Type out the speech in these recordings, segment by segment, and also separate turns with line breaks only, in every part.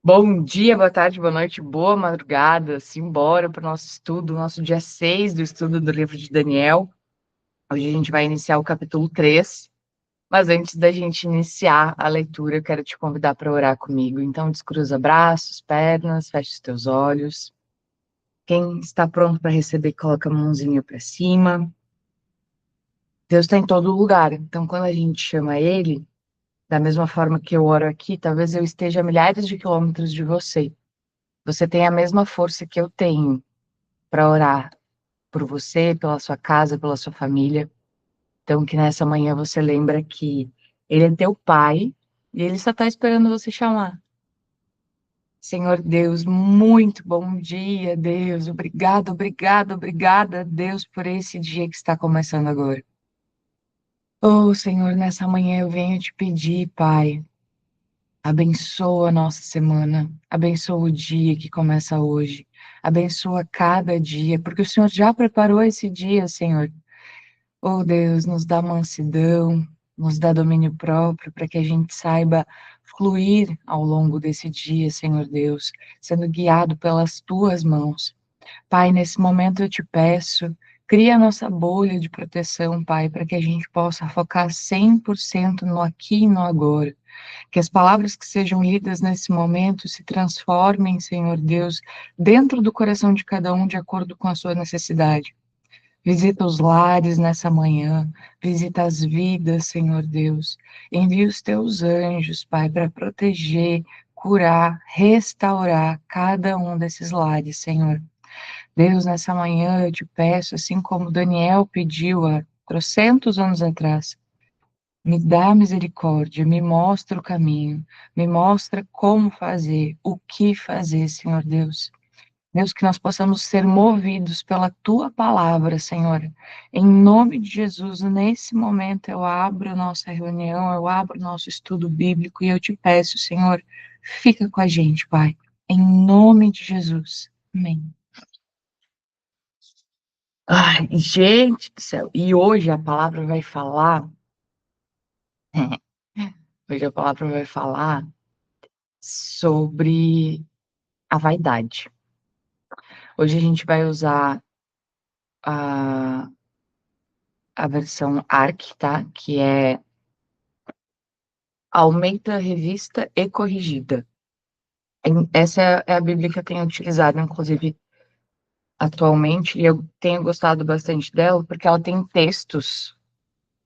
Bom dia, boa tarde, boa noite, boa madrugada. Simbora para o nosso estudo, nosso dia 6 do estudo do livro de Daniel. Hoje a gente vai iniciar o capítulo 3. Mas antes da gente iniciar a leitura, eu quero te convidar para orar comigo. Então, descruza braços, pernas, fecha os teus olhos. Quem está pronto para receber, coloca a mãozinha para cima. Deus está em todo lugar. Então, quando a gente chama Ele, da mesma forma que eu oro aqui, talvez eu esteja a milhares de quilômetros de você. Você tem a mesma força que eu tenho para orar por você, pela sua casa, pela sua família. Então, que nessa manhã você lembra que Ele é teu Pai e Ele só está esperando você chamar. Senhor Deus, muito bom dia, Deus. Obrigado, obrigado, obrigada, Deus, por esse dia que está começando agora. Oh, Senhor, nessa manhã eu venho te pedir, Pai, abençoa a nossa semana, abençoa o dia que começa hoje, abençoa cada dia, porque o Senhor já preparou esse dia, Senhor. Oh Deus, nos dá mansidão, nos dá domínio próprio para que a gente saiba fluir ao longo desse dia, Senhor Deus, sendo guiado pelas tuas mãos. Pai, nesse momento eu te peço, cria a nossa bolha de proteção, Pai, para que a gente possa focar 100% no aqui e no agora. Que as palavras que sejam lidas nesse momento se transformem, Senhor Deus, dentro do coração de cada um de acordo com a sua necessidade. Visita os lares nessa manhã, visita as vidas, Senhor Deus. Envia os teus anjos, Pai, para proteger, curar, restaurar cada um desses lares, Senhor. Deus, nessa manhã eu te peço, assim como Daniel pediu há trocentos anos atrás, me dá misericórdia, me mostra o caminho, me mostra como fazer, o que fazer, Senhor Deus. Deus, que nós possamos ser movidos pela tua palavra, Senhor. Em nome de Jesus, nesse momento eu abro nossa reunião, eu abro nosso estudo bíblico e eu te peço, Senhor, fica com a gente, Pai. Em nome de Jesus. Amém. Ai, gente do céu. E hoje a palavra vai falar. Hoje a palavra vai falar sobre a vaidade. Hoje a gente vai usar a, a versão ARC, tá? Que é Almeida Revista e Corrigida. Essa é a Bíblia que eu tenho utilizado, inclusive, atualmente, e eu tenho gostado bastante dela, porque ela tem textos.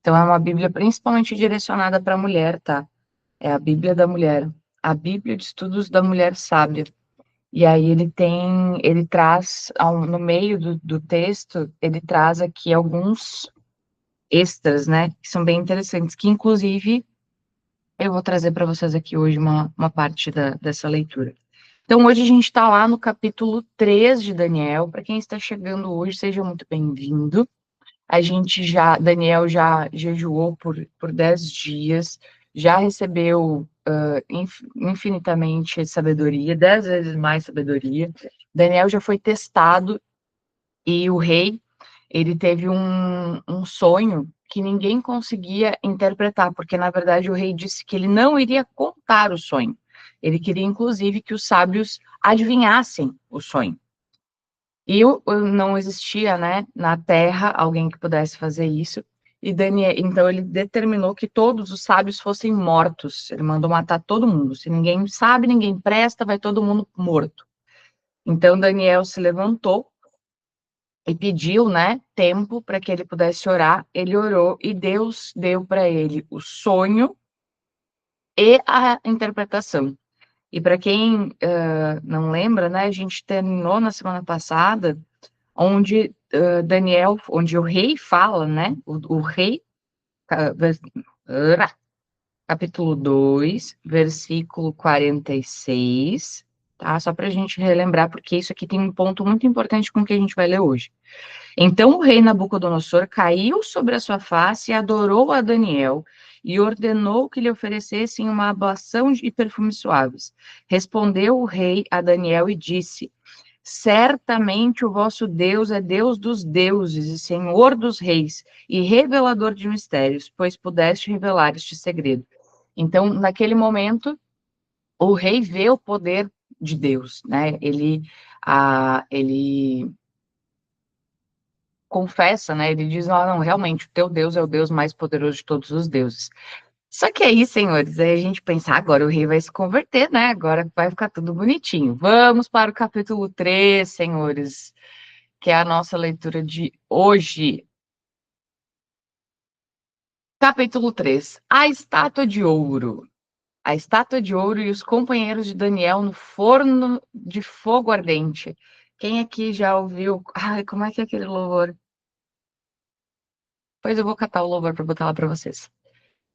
Então, é uma Bíblia principalmente direcionada para a mulher, tá? É a Bíblia da Mulher, a Bíblia de Estudos da Mulher Sábia. E aí ele traz, no meio do texto, ele traz aqui alguns extras, né, que são bem interessantes, que inclusive eu vou trazer para vocês aqui hoje uma parte dessa leitura. Então, hoje a gente está lá no capítulo 3 de Daniel. Para quem está chegando hoje, seja muito bem-vindo. Daniel já jejuou por 10 dias, já recebeu infinitamente sabedoria, 10 vezes mais sabedoria. Daniel já foi testado e o rei, ele teve um sonho que ninguém conseguia interpretar, porque na verdade o rei disse que ele não iria contar o sonho. Ele queria, inclusive, que os sábios adivinhassem o sonho. E não existia, né, na Terra alguém que pudesse fazer isso. E Daniel, então ele determinou que todos os sábios fossem mortos. Ele mandou matar todo mundo. Se ninguém sabe, ninguém presta, vai todo mundo morto. Então Daniel se levantou e pediu, né, tempo para que ele pudesse orar. Ele orou e Deus deu para ele o sonho e a interpretação. E para quem não lembra, né, a gente terminou na semana passada, onde onde o rei fala, né, o rei, capítulo 2, versículo 46, tá? Só para a gente relembrar, porque isso aqui tem um ponto muito importante com o que a gente vai ler hoje. Então o rei Nabucodonosor caiu sobre a sua face e adorou a Daniel e ordenou que lhe oferecessem uma ablação de perfumes suaves. Respondeu o rei a Daniel e disse: certamente o vosso Deus é Deus dos deuses e Senhor dos reis e revelador de mistérios, pois pudeste revelar este segredo. Então, naquele momento, o rei vê o poder de Deus, né? Ele confessa, né? Ele diz, não, não, realmente, o teu Deus é o Deus mais poderoso de todos os deuses. Só que aí, senhores, aí a gente pensa, agora o rei vai se converter, né? Agora vai ficar tudo bonitinho. Vamos para o capítulo 3, senhores, que é a nossa leitura de hoje. Capítulo 3, a estátua de ouro. A estátua de ouro e os companheiros de Daniel no forno de fogo ardente. Quem aqui já ouviu? Ai, como é que é aquele louvor? Pois eu vou catar o louvor para botar lá para vocês.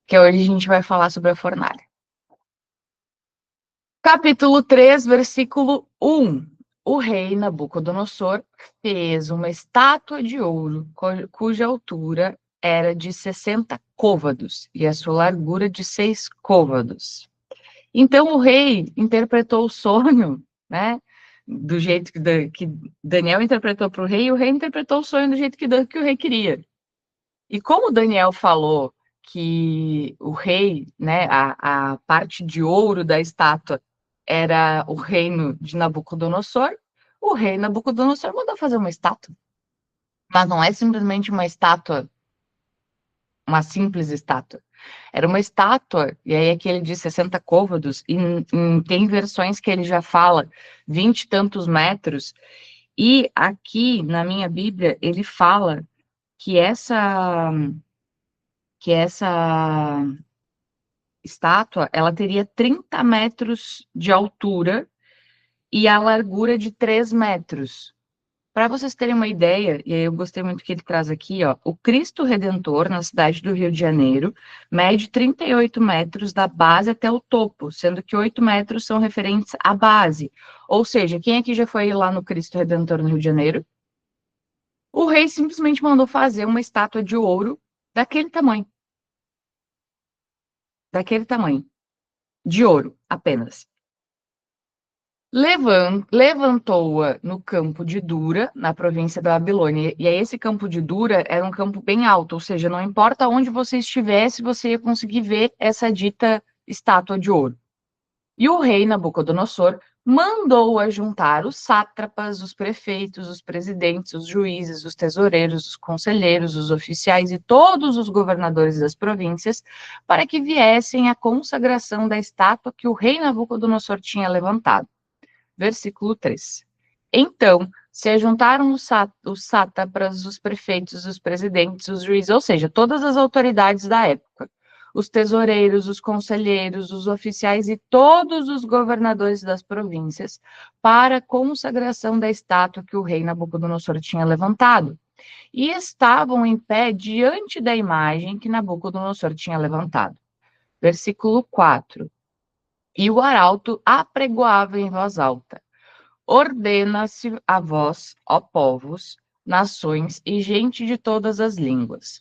Que hoje a gente vai falar sobre a fornalha. Capítulo 3, versículo 1. O rei Nabucodonosor fez uma estátua de ouro, cuja altura era de 60 côvados e a sua largura de 6 côvados. Então o rei interpretou o sonho, né? Do jeito que Daniel interpretou para o rei, e o rei interpretou o sonho do jeito que o rei queria. E como Daniel falou que o rei, né, a parte de ouro da estátua era o reino de Nabucodonosor, o rei Nabucodonosor mandou fazer uma estátua. Mas não é simplesmente uma estátua, uma simples estátua. Era uma estátua, e aí aqui ele diz 60 côvados, e tem versões que ele já fala 20 e tantos metros, e aqui na minha Bíblia ele fala que essa estátua, ela teria 30 metros de altura e a largura de 3 metros. Para vocês terem uma ideia, e aí eu gostei muito que ele traz aqui, ó, o Cristo Redentor, na cidade do Rio de Janeiro, mede 38 metros da base até o topo, sendo que 8 metros são referentes à base. Ou seja, quem aqui já foi lá no Cristo Redentor no Rio de Janeiro? O rei simplesmente mandou fazer uma estátua de ouro daquele tamanho, de ouro apenas. Levantou-a no campo de Dura, na província da Babilônia. E aí, esse campo de Dura era um campo bem alto, ou seja, não importa onde você estivesse, você ia conseguir ver essa dita estátua de ouro. E o rei Nabucodonosor mandou ajuntar os sátrapas, os prefeitos, os presidentes, os juízes, os tesoureiros, os conselheiros, os oficiais e todos os governadores das províncias para que viessem à consagração da estátua que o rei Nabucodonosor tinha levantado. Versículo 3. Então, se ajuntaram os sátrapas, os prefeitos, os presidentes, os juízes, ou seja, todas as autoridades da época, os tesoureiros, os conselheiros, os oficiais e todos os governadores das províncias, para a consagração da estátua que o rei Nabucodonosor tinha levantado. E estavam em pé diante da imagem que Nabucodonosor tinha levantado. Versículo 4. E o arauto apregoava em voz alta: ordena-se a vós, ó povos, nações e gente de todas as línguas.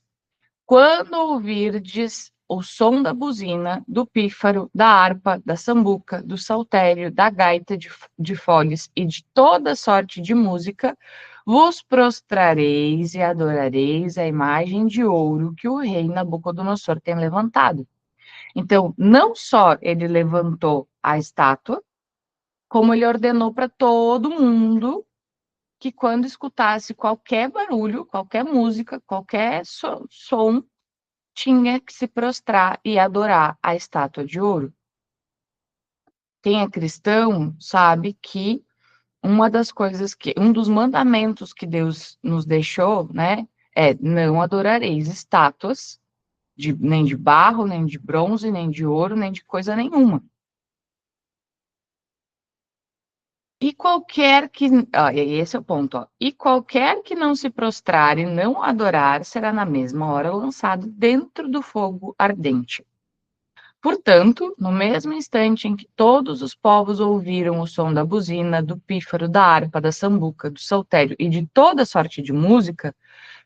Quando ouvirdes o som da buzina, do pífaro, da harpa, da sambuca, do saltério, da gaita de foles e de toda sorte de música, vos prostrareis e adorareis a imagem de ouro que o rei Nabucodonosor tem levantado. Então, não só ele levantou a estátua, como ele ordenou para todo mundo que quando escutasse qualquer barulho, qualquer música, qualquer som, tinha que se prostrar e adorar a estátua de ouro. Quem é cristão sabe que um dos mandamentos que Deus nos deixou, né, é não adorareis estátuas, nem de barro, nem de bronze, nem de ouro, nem de coisa nenhuma. E qualquer que, ó, e esse é o ponto, ó, e qualquer que não se prostrar e não adorar será na mesma hora lançado dentro do fogo ardente. Portanto, no mesmo instante em que todos os povos ouviram o som da buzina, do pífaro, da harpa, da sambuca, do saltério e de toda sorte de música,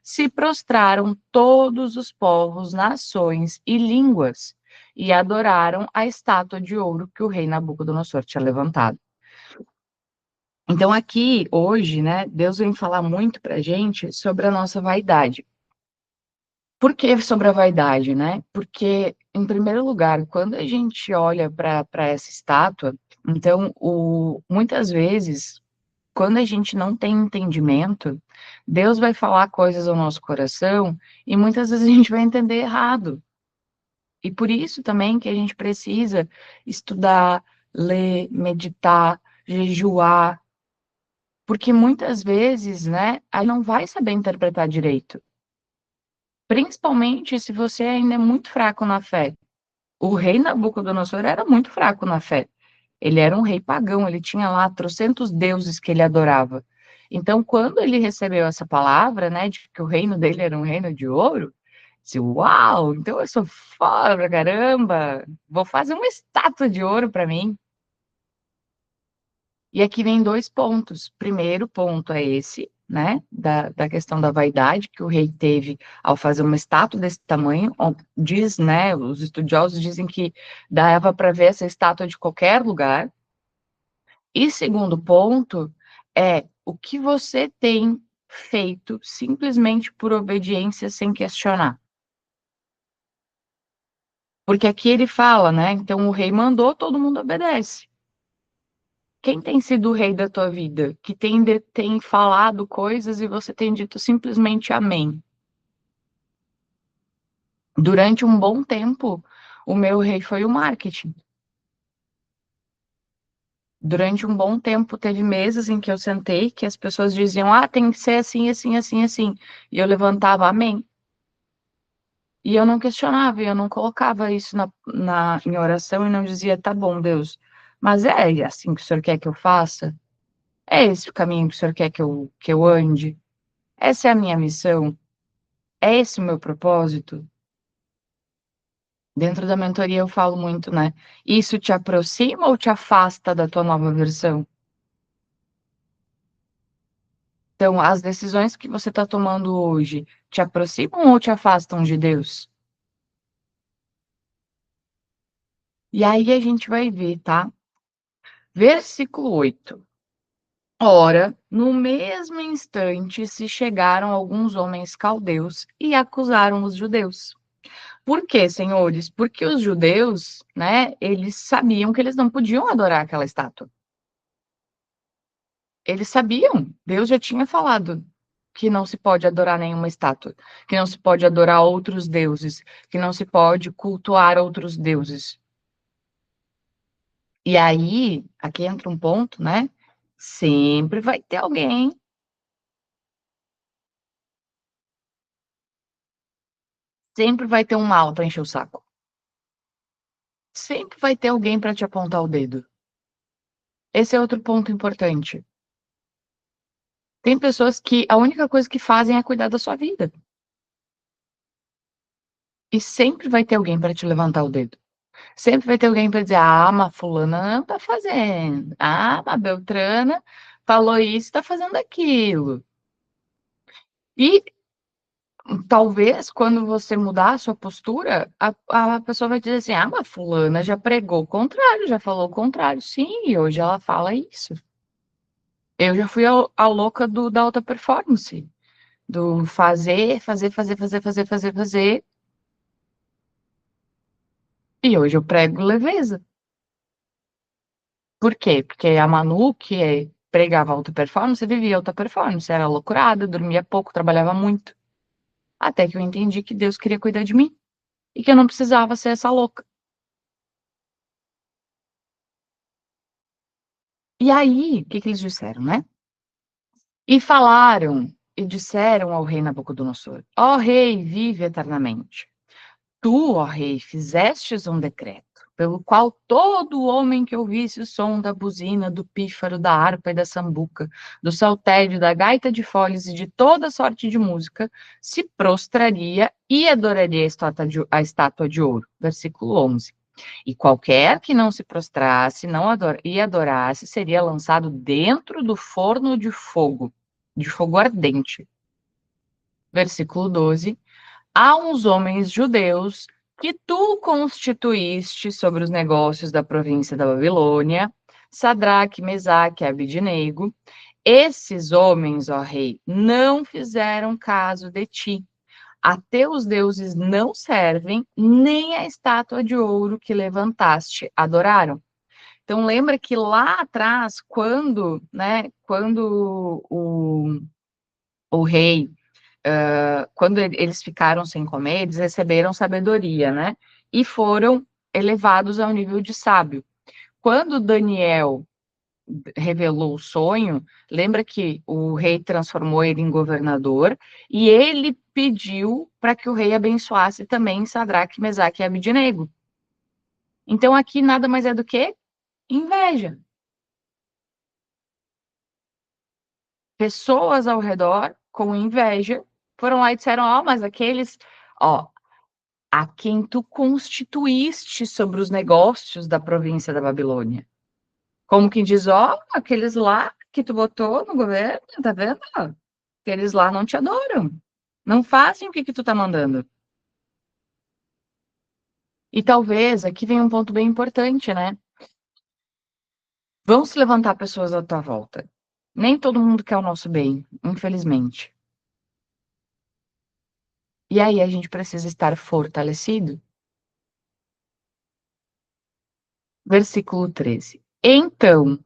se prostraram todos os povos, nações e línguas e adoraram a estátua de ouro que o rei Nabucodonosor tinha levantado. Então, aqui, hoje, né, Deus vem falar muito para a gente sobre a nossa vaidade. Por que sobre a vaidade, né? Porque Em primeiro lugar, quando a gente olha para essa estátua, então, muitas vezes, quando a gente não tem entendimento, Deus vai falar coisas ao nosso coração e muitas vezes a gente vai entender errado. E por isso também que a gente precisa estudar, ler, meditar, jejuar, porque muitas vezes, né, aí não vai saber interpretar direito. Principalmente se você ainda é muito fraco na fé. O rei Nabucodonosor era muito fraco na fé. Ele era um rei pagão, ele tinha lá trocentos deuses que ele adorava. Então, quando ele recebeu essa palavra, né, de que o reino dele era um reino de ouro, disse, uau, então eu sou foda pra caramba, vou fazer uma estátua de ouro para mim. E aqui vem dois pontos. Primeiro ponto é esse, né, da questão da vaidade que o rei teve ao fazer uma estátua desse tamanho. Diz, né, os estudiosos dizem que dava para ver essa estátua de qualquer lugar. E segundo ponto é o que você tem feito simplesmente por obediência sem questionar. Porque aqui ele fala, né? Então o rei mandou, todo mundo obedece. Quem tem sido o rei da tua vida? Que tem falado coisas e você tem dito simplesmente amém. Durante um bom tempo, o meu rei foi o marketing. Durante um bom tempo, teve meses em que eu sentei que as pessoas diziam, ah, tem que ser assim, assim, assim, assim. E eu levantava amém. E eu não questionava, eu não colocava isso em oração e não dizia, tá bom, Deus, mas é assim que o Senhor quer que eu faça? É esse o caminho que o Senhor quer que eu ande? Essa é a minha missão? É esse o meu propósito? Dentro da mentoria eu falo muito, né? Isso te aproxima ou te afasta da tua nova versão? Então, as decisões que você está tomando hoje te aproximam ou te afastam de Deus? E aí a gente vai ver, tá? Versículo 8. Ora, no mesmo instante se chegaram alguns homens caldeus e acusaram os judeus. Por quê, senhores? Porque os judeus, né, eles sabiam que eles não podiam adorar aquela estátua. Eles sabiam, Deus já tinha falado que não se pode adorar nenhuma estátua, que não se pode adorar outros deuses, que não se pode cultuar outros deuses. E aí, aqui entra um ponto, né? Sempre vai ter alguém, sempre vai ter um mal para encher o saco. Sempre vai ter alguém para te apontar o dedo. Esse é outro ponto importante. Tem pessoas que a única coisa que fazem é cuidar da sua vida. E sempre vai ter alguém para te levantar o dedo. Sempre vai ter alguém para dizer: ah, mas fulana não tá fazendo. Ah, mas Beltrana falou isso, tá fazendo aquilo. E talvez quando você mudar a sua postura, a pessoa vai dizer assim: ah, mas fulana já pregou o contrário, já falou o contrário. Sim, e hoje ela fala isso. Eu já fui a louca da alta performance, do fazer, fazer, fazer, fazer, fazer, fazer, fazer. E hoje eu prego leveza. Por quê? Porque a Manu, que pregava alta performance, vivia alta performance, era loucurada, dormia pouco, trabalhava muito. Até que eu entendi que Deus queria cuidar de mim e que eu não precisava ser essa louca. E aí, o que que eles disseram, né? E falaram e disseram ao rei Nabucodonosor: Ó rei, vive eternamente. Tu, ó rei, fizestes um decreto, pelo qual todo homem que ouvisse o som da buzina, do pífaro, da harpa e da sambuca, do saltério, da gaita de foles e de toda sorte de música, se prostraria e adoraria a estátua de ouro. Versículo 11. E qualquer que não se prostrasse e adorasse, seria lançado dentro do forno de fogo ardente. Versículo 12. Há uns homens judeus que tu constituíste sobre os negócios da província da Babilônia, Sadraque, Mesaque e Abidnego. Esses homens, ó rei, não fizeram caso de ti, a teus deuses não servem, nem a estátua de ouro que levantaste adoraram. Então lembra que lá atrás, quando, né, quando o rei, quando eles ficaram sem comer, eles receberam sabedoria, né? E foram elevados ao nível de sábio. Quando Daniel revelou o sonho, lembra que o rei transformou ele em governador e ele pediu para que o rei abençoasse também Sadraque, Mesaque e Abidnego. Então aqui nada mais é do que inveja. Pessoas ao redor com inveja foram lá e disseram: ó, mas aqueles, ó, a quem tu constituíste sobre os negócios da província da Babilônia. Como quem diz, ó, aqueles lá que tu botou no governo, tá vendo? Aqueles lá não te adoram. Não fazem o que tu tá mandando. E talvez, aqui vem um ponto bem importante, né? Vão se levantar pessoas à tua volta. Nem todo mundo quer o nosso bem, infelizmente. E aí a gente precisa estar fortalecido. Versículo 13. Então,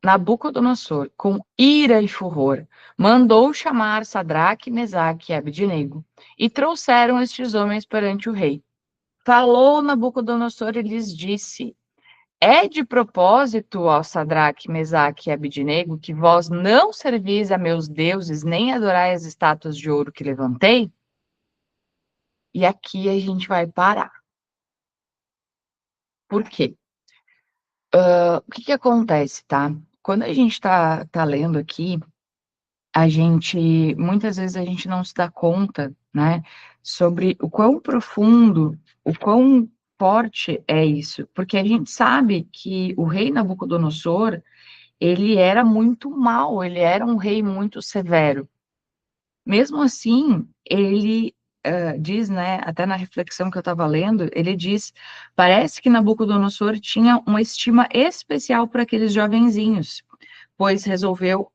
Nabucodonosor, com ira e furor, mandou chamar Sadraque, Mesaque e Abednego, e trouxeram estes homens perante o rei. Falou Nabucodonosor e lhes disse: é de propósito, ó Sadraque, Mesaque e Abednego, que vós não servis a meus deuses, nem adorais as estátuas de ouro que levantei? E aqui a gente vai parar. Por quê? O que que acontece, tá? Quando a gente tá lendo aqui, a gente, muitas vezes a gente não se dá conta, né, sobre o quão profundo, o quão forte é isso, porque a gente sabe que o rei Nabucodonosor, ele era muito mau, ele era um rei muito severo. Mesmo assim, ele diz, né, até na reflexão que eu estava lendo, ele diz, parece que Nabucodonosor tinha uma estima especial por aqueles jovenzinhos, pois resolveu,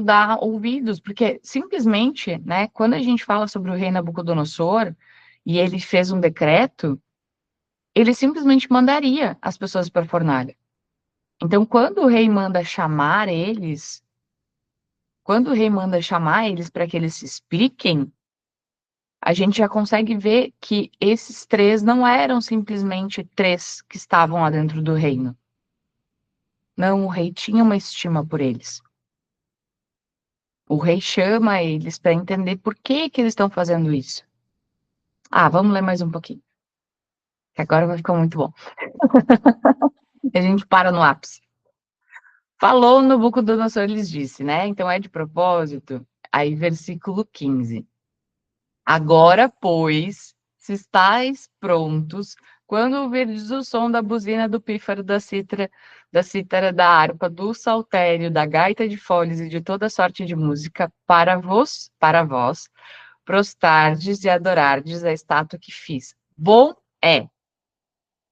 dar ouvidos, porque simplesmente, né, quando a gente fala sobre o rei Nabucodonosor e ele fez um decreto, ele simplesmente mandaria as pessoas para a fornalha. Então, quando o rei manda chamar eles para que eles se expliquem, a gente já consegue ver que esses três não eram simplesmente três que estavam lá dentro do reino. Não, o rei tinha uma estima por eles. O rei chama eles para entender por que que eles estão fazendo isso. Ah, vamos ler mais um pouquinho, que agora vai ficar muito bom. A gente para no ápice. Falou Nabucodonosor, lhes disse, né? Então é de propósito. Aí, versículo 15. Agora, pois, se estáis prontos, quando ouvirdes o som da buzina, do pífaro, da cítara, da harpa, do saltério, da gaita de foles e de toda sorte de música, para vós, prostardes e adorardes a estátua que fiz. Bom é.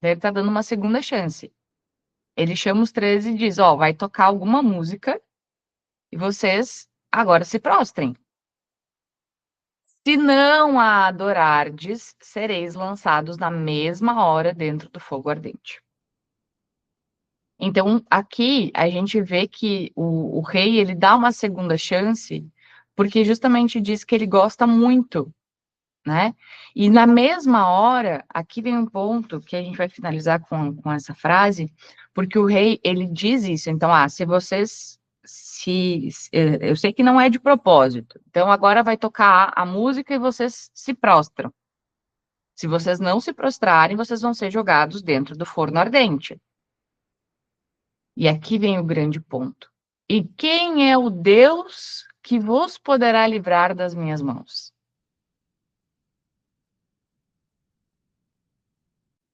Ele está dando uma segunda chance. Ele chama os 13 e diz, ó, vai tocar alguma música e vocês agora se prostrem. Se não a adorardes, sereis lançados na mesma hora dentro do fogo ardente. Então, aqui a gente vê que o rei, ele dá uma segunda chance, porque justamente diz que ele gosta muito, né? E na mesma hora, aqui vem um ponto que a gente vai finalizar com essa frase, porque o rei, ele diz isso. Então, se vocês eu sei que não é de propósito. Então, agora vai tocar a música e vocês se prostram. Se vocês não se prostrarem, vocês vão ser jogados dentro do forno ardente. E aqui vem o grande ponto. E quem é o Deus que vos poderá livrar das minhas mãos?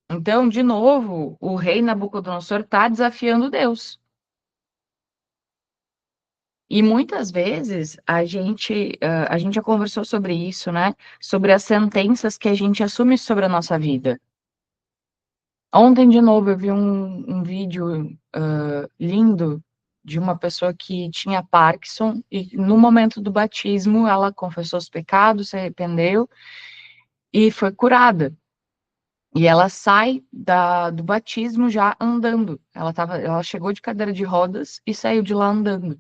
Então, de novo, o rei Nabucodonosor está desafiando Deus. E muitas vezes a gente já conversou sobre isso, né? Sobre as sentenças que a gente assume sobre a nossa vida. Ontem, de novo, eu vi um vídeo lindo de uma pessoa que tinha Parkinson, e no momento do batismo ela confessou os pecados, se arrependeu e foi curada. E ela sai do batismo já andando. Ela chegou de cadeira de rodas e saiu de lá andando.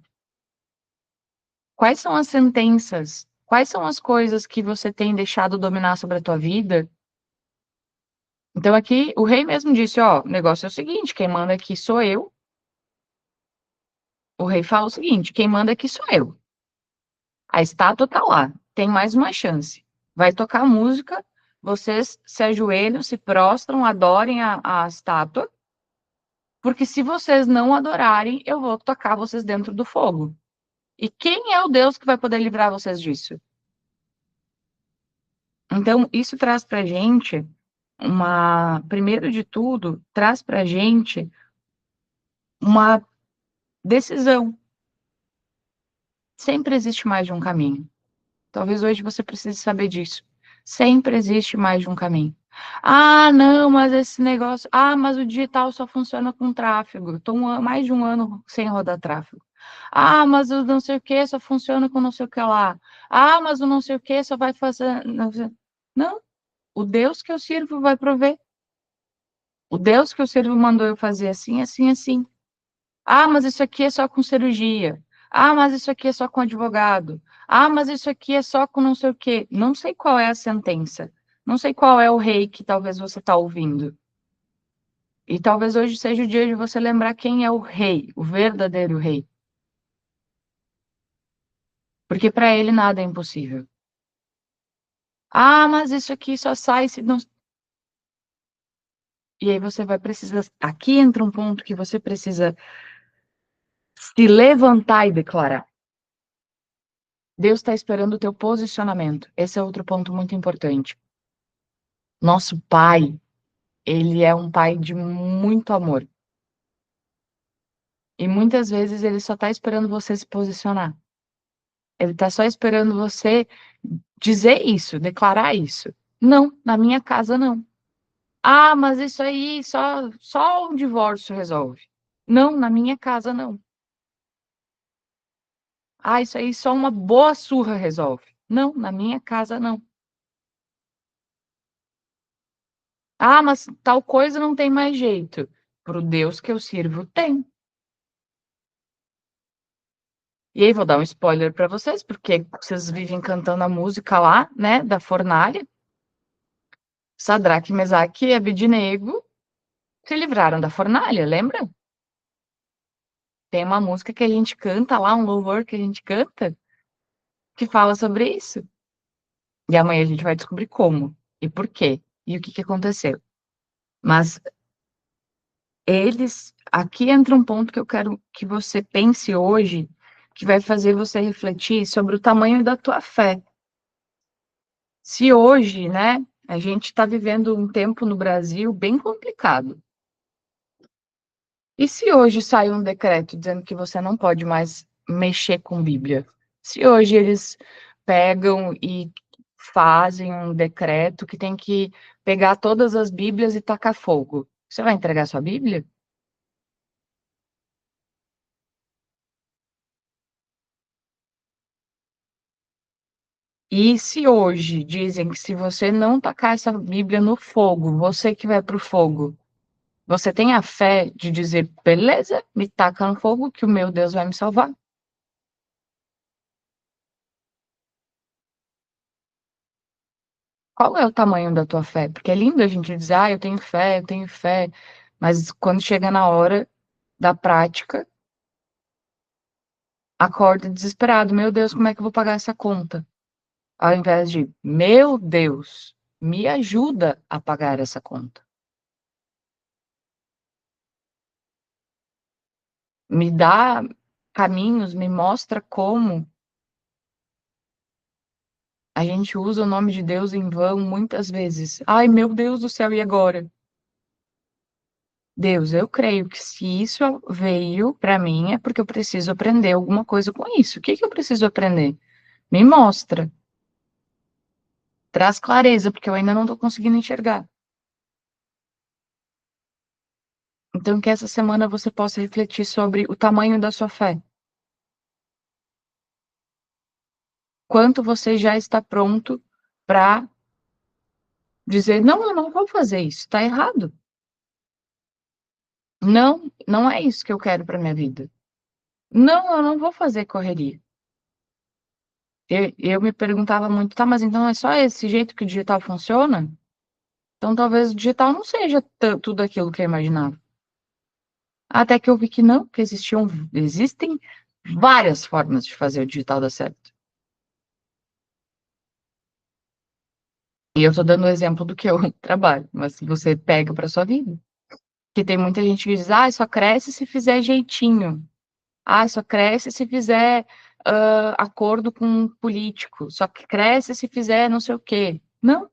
Quais são as sentenças? Quais são as coisas que você tem deixado dominar sobre a tua vida? Então aqui o rei mesmo disse, ó, o negócio é o seguinte, quem manda aqui sou eu. O rei fala o seguinte, quem manda aqui sou eu. A estátua tá lá, tem mais uma chance. Vai tocar música, vocês se ajoelham, se prostram, adorem a estátua, porque se vocês não adorarem, eu vou tocar vocês dentro do fogo. E quem é o Deus que vai poder livrar vocês disso? Então, isso traz pra gente primeiro de tudo, traz pra gente uma decisão. Sempre existe mais de um caminho. Talvez hoje você precise saber disso. Sempre existe mais de um caminho. Ah, não, mas esse negócio. Ah, mas o digital só funciona com tráfego. Estou mais de um ano sem rodar tráfego. Ah, mas o não sei o que só funciona com não sei o que lá. Ah, mas o não sei o que só vai fazer. Não, o Deus que eu sirvo vai prover. O Deus que eu sirvo mandou eu fazer assim, assim, assim. Ah, mas isso aqui é só com cirurgia. Ah, mas isso aqui é só com advogado. Ah, mas isso aqui é só com não sei o quê. Não sei qual é a sentença. Não sei qual é o rei que talvez você está ouvindo. E talvez hoje seja o dia de você lembrar quem é o rei, o verdadeiro rei. Porque para ele nada é impossível. Ah, mas isso aqui só sai se não. E aí você vai precisar. Aqui entra um ponto que você precisa se levantar e declarar. Deus está esperando o teu posicionamento. Esse é outro ponto muito importante. Nosso pai, ele é um pai de muito amor. E muitas vezes ele só está esperando você se posicionar. Ele está só esperando você dizer isso, declarar isso. Não, na minha casa não. Ah, mas isso aí só um divórcio resolve. Não, na minha casa não. Ah, isso aí só uma boa surra resolve. Não, na minha casa não. Ah, mas tal coisa não tem mais jeito. Pro Deus que eu sirvo, tem. E aí, vou dar um spoiler para vocês, porque vocês vivem cantando a música lá, né, da fornalha. Sadraque, Mesaque e Abednego se livraram da fornalha, lembra? Tem uma música que a gente canta lá, um louvor que a gente canta, que fala sobre isso. E amanhã a gente vai descobrir como e por quê e o que que aconteceu. Mas aqui entra um ponto que eu quero que você pense hoje, que vai fazer você refletir sobre o tamanho da tua fé. Se hoje, né, a gente está vivendo um tempo no Brasil bem complicado. E se hoje sai um decreto dizendo que você não pode mais mexer com Bíblia? Se hoje eles pegam e fazem um decreto que tem que pegar todas as Bíblias e tacar fogo, você vai entregar sua Bíblia? E se hoje dizem que se você não tacar essa Bíblia no fogo, você que vai para o fogo, você tem a fé de dizer, beleza, me taca no fogo que o meu Deus vai me salvar? Qual é o tamanho da tua fé? Porque é lindo a gente dizer, ah, eu tenho fé, mas quando chega na hora da prática, acorda desesperado, meu Deus, como é que eu vou pagar essa conta? Ao invés de, meu Deus, me ajuda a pagar essa conta. Me dá caminhos, me mostra como a gente usa o nome de Deus em vão muitas vezes. Ai, meu Deus do céu, e agora? Deus, eu creio que se isso veio para mim é porque eu preciso aprender alguma coisa com isso. O que que eu preciso aprender? Me mostra. Traz clareza, porque eu ainda não estou conseguindo enxergar. Então, que essa semana você possa refletir sobre o tamanho da sua fé. Quanto você já está pronto para dizer, não, eu não vou fazer isso, está errado. Não, não é isso que eu quero para minha vida. Não, eu não vou fazer correria. Eu me perguntava muito, tá, mas então é só esse jeito que o digital funciona? Então talvez o digital não seja tudo aquilo que eu imaginava. Até que eu vi que não, que existem várias formas de fazer o digital dar certo. E eu tô dando o exemplo do que eu trabalho, mas se você pega para sua vida, que tem muita gente que diz, ah, só cresce se fizer jeitinho. Ah, só cresce se fizer acordo com um político. Só que cresce se fizer não sei o quê. Não.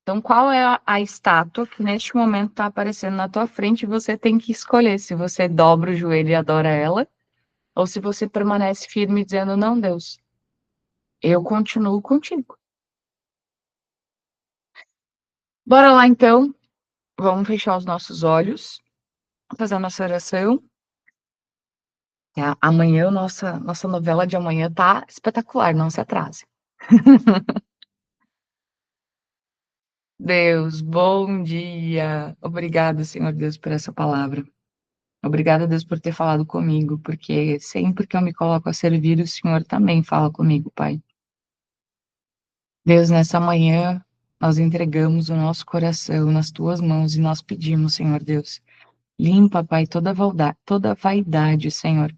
Então, qual é a estátua que neste momento está aparecendo na tua frente e você tem que escolher se você dobra o joelho e adora ela, ou se você permanece firme dizendo, não, Deus, eu continuo contigo. Bora lá, então. Vamos fechar os nossos olhos, fazer a nossa oração. Amanhã, nossa novela de amanhã tá espetacular, não se atrase. Deus, bom dia. Obrigado, Senhor Deus, por essa palavra. Obrigada, Deus, por ter falado comigo, porque sempre que eu me coloco a servir, o Senhor também fala comigo, Pai. Deus, nessa manhã, nós entregamos o nosso coração nas tuas mãos e nós pedimos, Senhor Deus, limpa, Pai, toda vaidade, Senhor.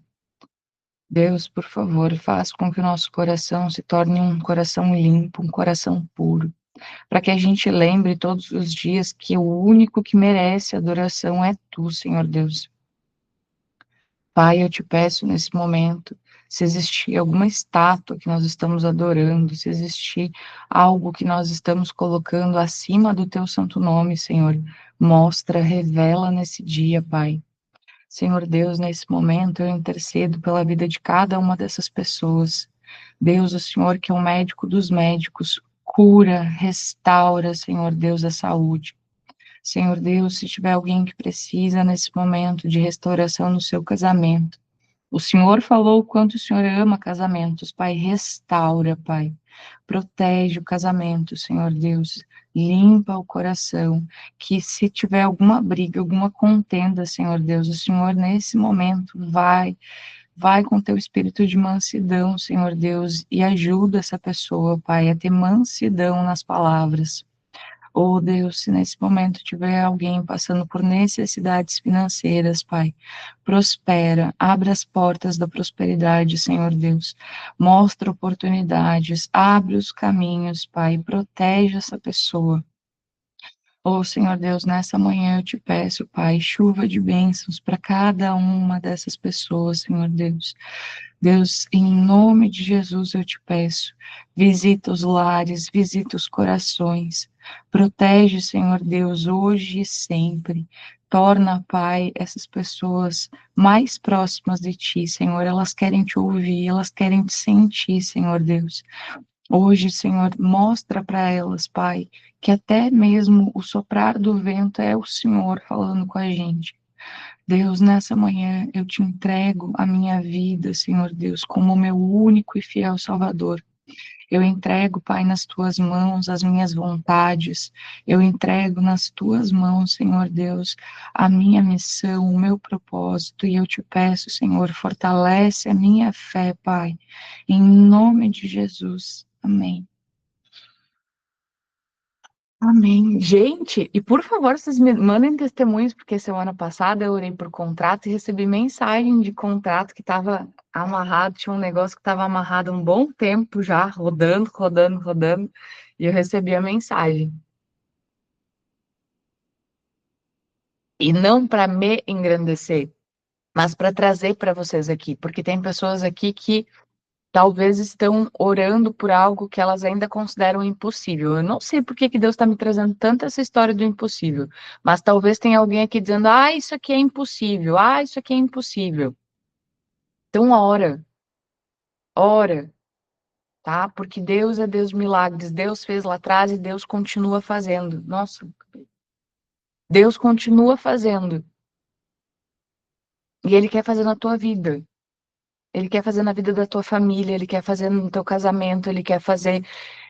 Deus, por favor, faz com que o nosso coração se torne um coração limpo, um coração puro, para que a gente lembre todos os dias que o único que merece adoração é tu, Senhor Deus. Pai, eu te peço nesse momento, se existir alguma estátua que nós estamos adorando, se existir algo que nós estamos colocando acima do teu santo nome, Senhor, mostra, revela nesse dia, Pai. Senhor Deus, nesse momento eu intercedo pela vida de cada uma dessas pessoas. Deus, o Senhor que é o médico dos médicos, cura, restaura, Senhor Deus, a saúde. Senhor Deus, se tiver alguém que precisa nesse momento de restauração no seu casamento, o Senhor falou o quanto o Senhor ama casamentos, Pai, restaura, Pai. Protege o casamento, Senhor Deus. Limpa o coração. Que se tiver alguma briga, alguma contenda, Senhor Deus, o Senhor nesse momento vai com teu espírito de mansidão, Senhor Deus, e ajuda essa pessoa, Pai, a ter mansidão nas palavras. Oh Deus, se nesse momento tiver alguém passando por necessidades financeiras, Pai, prospera, abre as portas da prosperidade, Senhor Deus, mostra oportunidades, abre os caminhos, Pai, protege essa pessoa. Oh Senhor Deus, nessa manhã eu te peço, Pai, chuva de bênçãos para cada uma dessas pessoas, Senhor Deus. Deus, em nome de Jesus eu te peço, visita os lares, visita os corações, protege, Senhor Deus, hoje e sempre. Torna, Pai, essas pessoas mais próximas de Ti, Senhor. Elas querem Te ouvir, elas querem Te sentir, Senhor Deus. Hoje, Senhor, mostra para elas, Pai, que até mesmo o soprar do vento é o Senhor falando com a gente. Deus, nessa manhã eu te entrego a minha vida, Senhor Deus, como meu único e fiel Salvador. Eu entrego, Pai, nas tuas mãos as minhas vontades. Eu entrego nas tuas mãos, Senhor Deus, a minha missão, o meu propósito. E eu te peço, Senhor, fortalece a minha fé, Pai, em nome de Jesus. Amém. Amém. Gente, e por favor, vocês me mandem testemunhos, porque semana passada eu orei por contrato e recebi mensagem de contrato que estava amarrado, tinha um negócio que estava amarrado há um bom tempo já, rodando, rodando, rodando, e eu recebi a mensagem. E não para me engrandecer, mas para trazer para vocês aqui, porque tem pessoas aqui que talvez estão orando por algo que elas ainda consideram impossível. Eu não sei por que que Deus está me trazendo tanto essa história do impossível, mas talvez tenha alguém aqui dizendo: ah, isso aqui é impossível, ah, isso aqui é impossível. Então, ora, ora. tá? Porque Deus é Deus de milagres, Deus fez lá atrás e Deus continua fazendo. Nossa, Deus continua fazendo. E Ele quer fazer na tua vida. Ele quer fazer na vida da tua família, Ele quer fazer no teu casamento, Ele quer fazer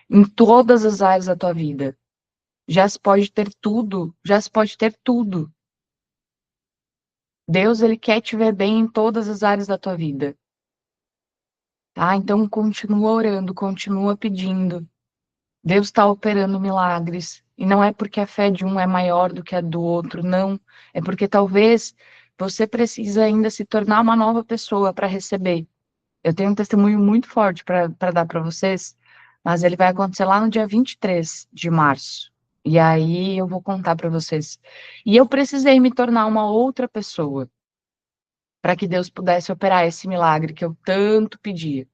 em todas as áreas da tua vida. Já se pode ter tudo, já se pode ter tudo. Deus, Ele quer te ver bem em todas as áreas da tua vida, tá? Então, continua orando, continua pedindo. Deus está operando milagres. E não é porque a fé de um é maior do que a do outro, não. É porque talvez você precisa ainda se tornar uma nova pessoa para receber. Eu tenho um testemunho muito forte para dar para vocês, mas ele vai acontecer lá no dia 23 de março. E aí eu vou contar para vocês. E eu precisei me tornar uma outra pessoa para que Deus pudesse operar esse milagre que eu tanto pedia.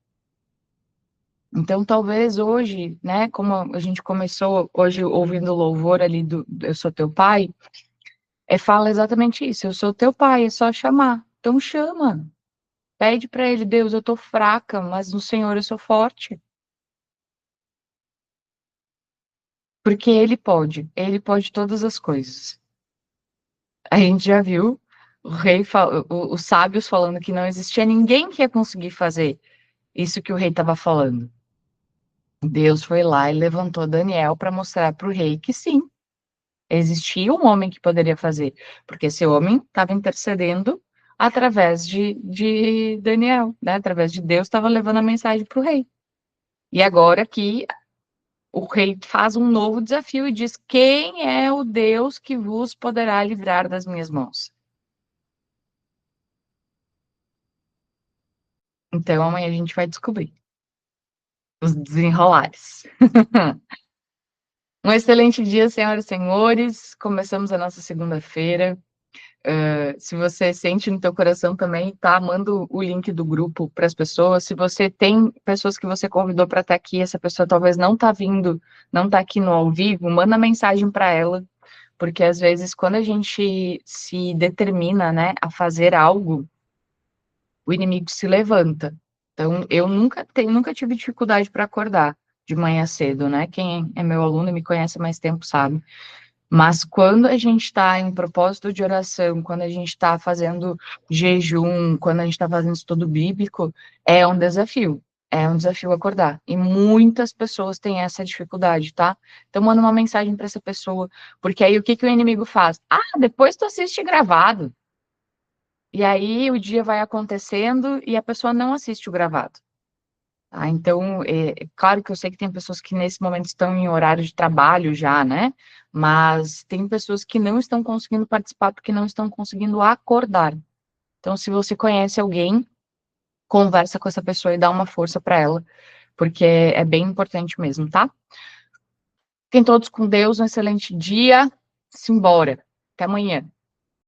Então, talvez hoje, né, como a gente começou hoje ouvindo o louvor ali do Eu Sou Teu Pai, fala exatamente isso, eu sou teu pai, é só chamar. Então chama, pede para ele, Deus, eu tô fraca, mas no Senhor eu sou forte. Porque ele pode todas as coisas. A gente já viu os sábios falando que não existia ninguém que ia conseguir fazer isso que o rei estava falando. Deus foi lá e levantou Daniel para mostrar para o rei que sim, existia um homem que poderia fazer, porque esse homem estava intercedendo através de Daniel, né? Através de Deus, estava levando a mensagem para o rei. E agora que o rei faz um novo desafio e diz: quem é o Deus que vos poderá livrar das minhas mãos? Então amanhã a gente vai descobrir os desenrolares. Um excelente dia, senhoras e senhores. Começamos a nossa segunda-feira. Se você sente no teu coração também, tá? Manda o link do grupo para as pessoas. Se você tem pessoas que você convidou para estar aqui, essa pessoa talvez não tá vindo, não tá aqui no ao vivo, manda mensagem para ela, porque às vezes quando a gente se determina, né, a fazer algo, o inimigo se levanta. Então, eu nunca tive dificuldade para acordar de manhã cedo, né? Quem é meu aluno e me conhece há mais tempo sabe. Mas quando a gente está em propósito de oração, quando a gente está fazendo jejum, quando a gente está fazendo estudo bíblico, é um desafio. É um desafio acordar. E muitas pessoas têm essa dificuldade, tá? Então, manda uma mensagem para essa pessoa, porque aí o que que o inimigo faz? Ah, depois tu assiste gravado. E aí o dia vai acontecendo e a pessoa não assiste o gravado. Tá? Então, claro que eu sei que tem pessoas que nesse momento estão em horário de trabalho já, né? Mas tem pessoas que não estão conseguindo participar porque não estão conseguindo acordar. Então, se você conhece alguém, conversa com essa pessoa e dá uma força para ela, porque é bem importante mesmo, tá? Fiquem todos com Deus, um excelente dia. Simbora. Até amanhã.